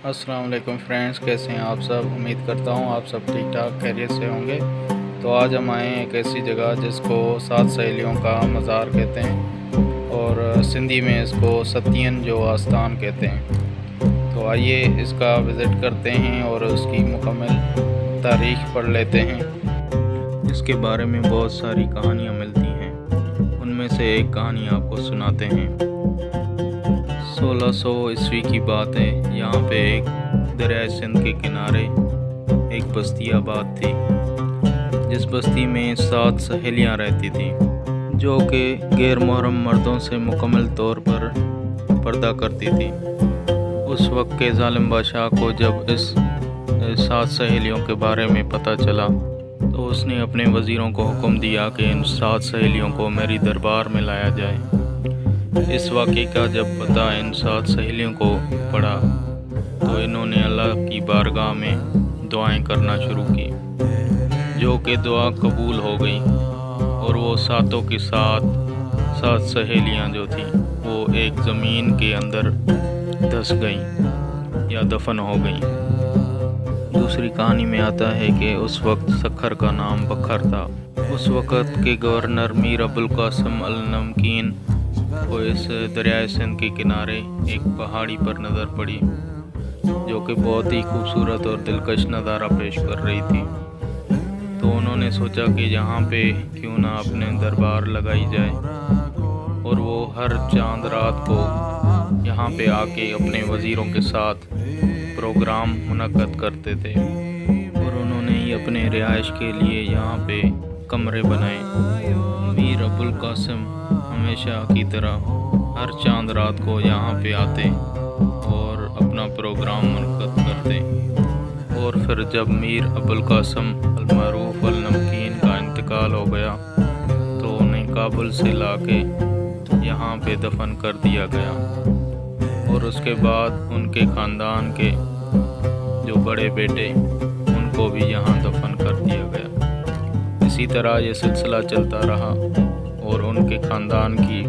अस्सलाम वालेकुम फ्रेंड्स, कैसे हैं आप सब। उम्मीद करता हूँ आप सब ठीक ठाक खैरियत से होंगे। तो आज हम आए हैं एक ऐसी जगह जिसको सात सहेलियों का मज़ार कहते हैं और सिंधी में इसको सतियन जो आस्थान कहते हैं। तो आइए इसका विज़िट करते हैं और उसकी मुकम्मल तारीख़ पढ़ लेते हैं। इसके बारे में बहुत सारी कहानियाँ मिलती हैं, उनमें से एक कहानी आपको सुनाते हैं। 1600 ईस्वी की बात है। यहाँ पे एक दरिया सिंध के किनारे एक बस्ती आबाद थी, जिस बस्ती में 7 सहेलियाँ रहती थीं, जो कि गैर मुहर्रम मर्दों से मुकम्मल तौर पर पर्दा करती थी। उस वक्त के जालिम बादशाह को जब इस 7 सहेलियों के बारे में पता चला तो उसने अपने वज़ीरों को हुक्म दिया कि इन 7 सहेलियों को मेरी दरबार में लाया जाए। इस वाक़े का जब पता इन 7 सहेलियों को पड़ा तो इन्होंने अल्लाह की बारगाह में दुआएं करना शुरू की, जो कि दुआ कबूल हो गई और वो सातों की 7 सहेलियां जो थीं वो एक ज़मीन के अंदर धंस गईं या दफन हो गईं। दूसरी कहानी में आता है कि उस वक्त सखर का नाम बखर था। उस वक़्त के गवर्नर मीर अबुल कासिम अल नमकीन को इस दरिया सिंध के किनारे एक पहाड़ी पर नज़र पड़ी, जो कि बहुत ही खूबसूरत और दिलकश नज़ारा पेश कर रही थी। तो उन्होंने सोचा कि यहाँ पे क्यों ना अपने दरबार लगाई जाए, और वो हर चांद रात को यहाँ पे आके अपने वज़ीरों के साथ प्रोग्राम मुनक्कद करते थे, और उन्होंने ही अपने रिहाइश के लिए यहाँ पे कमरे बनाए। मीर अबुल कासिम हमेशा की तरह हर चांद रात को यहाँ पे आते और अपना प्रोग्राम मुनक़्क़द करते, और फिर जब मीर अबुल कासिम अल मरूफ अल नमकीन का इंतकाल हो गया तो उन्हें काबुल से लाके यहाँ पे दफन कर दिया गया, और उसके बाद उनके ख़ानदान के जो बड़े बेटे उनको भी यहाँ दफन कर दिया गया। इसी तरह ये सिलसिला चलता रहा और उनके ख़ानदान की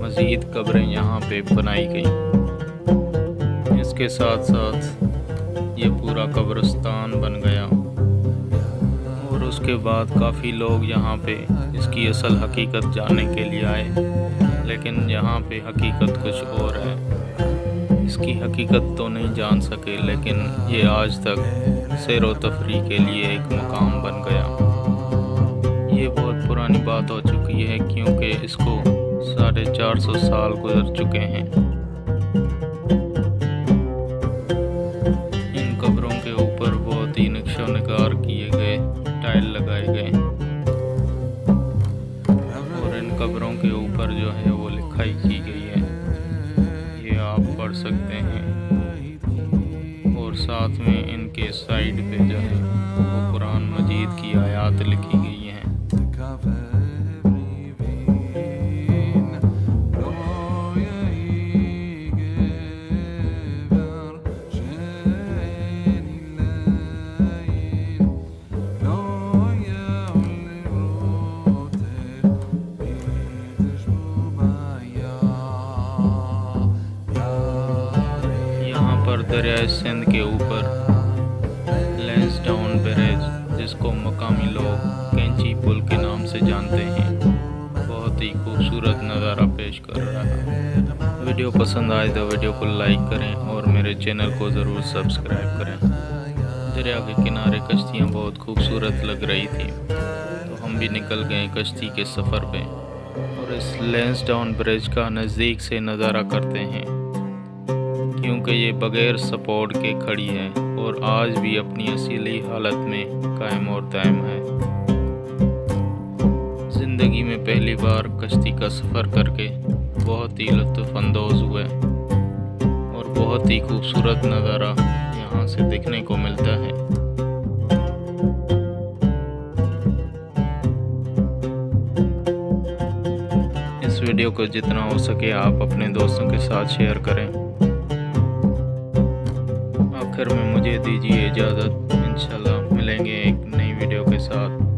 मज़ीद कब्रें यहाँ पे बनाई गई। इसके साथ साथ ये पूरा कब्रिस्तान बन गया, और उसके बाद काफ़ी लोग यहाँ पे इसकी असल हकीकत जानने के लिए आए, लेकिन यहाँ पे हकीकत कुछ और है। इसकी हकीकत तो नहीं जान सके, लेकिन ये आज तक सैर व तफरीह के लिए एक मुकाम बन गया। ये बहुत पुरानी बात हो चुकी है, क्योंकि इसको 450 साल गुजर चुके हैं। इन कब्रों के ऊपर बहुत ही नक्शो नगार किए गए टाइल लगाए गए, और इन कब्रों के ऊपर जो है वो लिखाई की गई है, ये आप पढ़ सकते हैं। और साथ में इनके साइड पे जो है वो कुरान मजीद की आयत लिखी गई हैं। दरिया सिंध के ऊपर लैंसडाउन ब्रिज, जिसको मकामी लोग कैंची पुल के नाम से जानते हैं, बहुत ही खूबसूरत नज़ारा पेश कर रहा है। वीडियो पसंद आए तो वीडियो को लाइक करें और मेरे चैनल को ज़रूर सब्सक्राइब करें। दरिया के किनारे कश्तियाँ बहुत खूबसूरत लग रही थी, तो हम भी निकल गए कश्ती के सफ़र पे और इस लैंसडाउन ब्रिज का नज़दीक से नज़ारा करते हैं, क्योंकि ये बग़ैर सपोर्ट के खड़ी है और आज भी अपनी असली हालत में कायम और दायम है। ज़िंदगी में पहली बार कश्ती का सफ़र करके बहुत ही लुत्फ़अंदोज़ हुए, और बहुत ही खूबसूरत नज़ारा यहाँ से देखने को मिलता है। इस वीडियो को जितना हो सके आप अपने दोस्तों के साथ शेयर करें। आखिर में मुझे दीजिए इजाज़त, इंशाल्लाह मिलेंगे एक नई वीडियो के साथ।